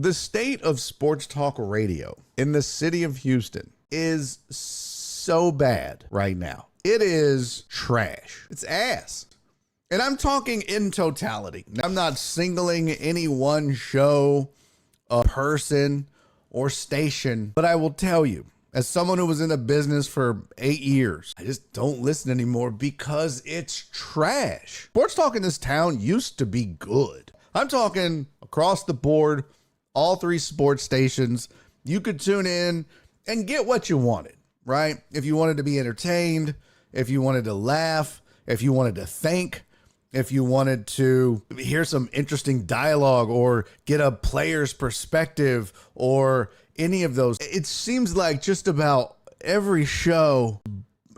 The state of sports talk radio in the city of Houston is so bad right now. It is trash. It's ass. And I'm talking in totality. I'm not singling any one show, a person, or station, but I will tell you, as someone who was in the business for 8 years, I just don't listen anymore because it's trash. Sports talk in this town used to be good. I'm talking across the board, all 3 sports stations. You could tune in and get what you wanted, right? If you wanted to be entertained, if you wanted to laugh, if you wanted to think, if you wanted to hear some interesting dialogue or get a player's perspective or any of those. It seems like just about every show,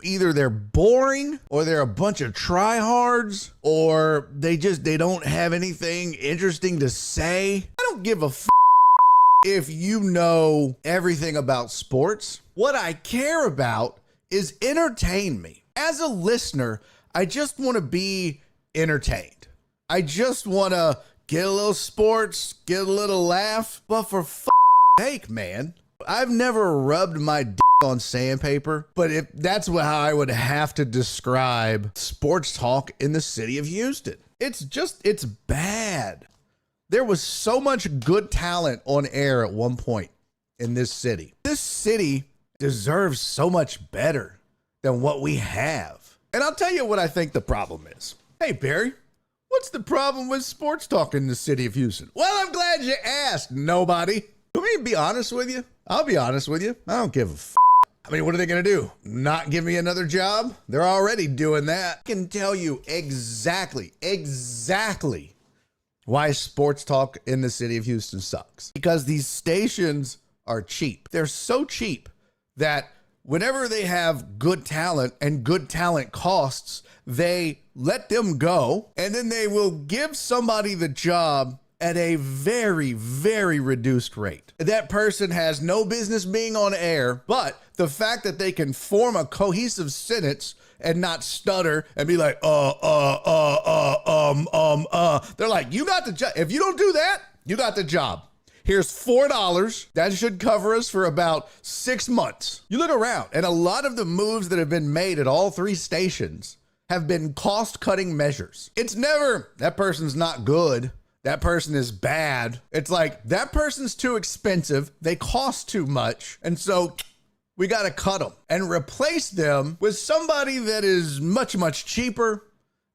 either they're boring or they're a bunch of tryhards or they don't have anything interesting to say. I don't give a if you know everything about sports. What I care about is entertain me. As a listener, I just want to be entertained. I just want to get a little sports, get a little laugh. But for sake, man, I've never rubbed my dick on sandpaper, but if that's how I would have to describe sports talk in the city of Houston. It's bad. There was so much good talent on air at one point in this city. This city deserves so much better than what we have. And I'll tell you what I think the problem is. Hey, Barry, what's the problem with sports talk in the city of Houston? Well, I'm glad you asked, nobody. Let me be honest with you. I'll be honest with you. I don't give a I mean, what are they going to do? Not give me another job? They're already doing that. I can tell you exactly why sports talk in the city of Houston sucks. Because these stations are cheap. They're so cheap that whenever they have good talent and good talent costs, they let them go and then they will give somebody the job at a very, very reduced rate. That person has no business being on air, but the fact that they can form a cohesive sentence and not stutter and be like, they're like, you got the job. If you don't do that, you got the job. Here's $4. That should cover us for about 6 months. You look around and a lot of the moves that have been made at all 3 stations have been cost-cutting measures. It's never, that person's not good. That person is bad. It's like, that person's too expensive. They cost too much. And so we got to cut them and replace them with somebody that is much, much cheaper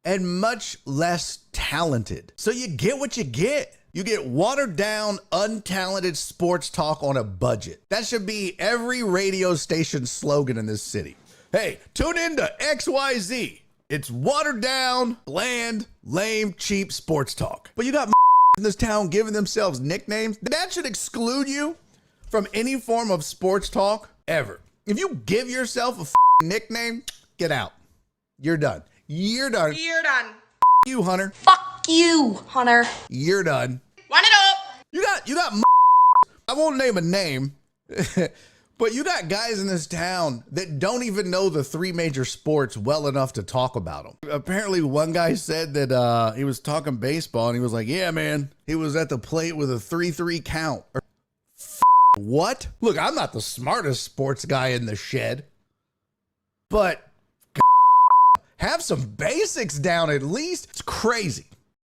and much less talented. So you get what you get. You get watered down, untalented sports talk on a budget. That should be every radio station slogan in this city. Hey, tune in to XYZ. It's watered down, bland, lame, cheap sports talk. But you got in this town giving themselves nicknames. That should exclude you from any form of sports talk ever. If you give yourself a nickname, get out. You're done. You're done. You're done. You, Hunter. Fuck you, Hunter. You're done. Run it up. You got I won't name a name. But you got guys in this town that don't even know the 3 major sports well enough to talk about them. Apparently, one guy said that he was talking baseball and he was like, yeah, man, he was at the plate with a 3-3 count. What? Look, I'm not the smartest sports guy in the shed, but have some basics down at least. It's crazy.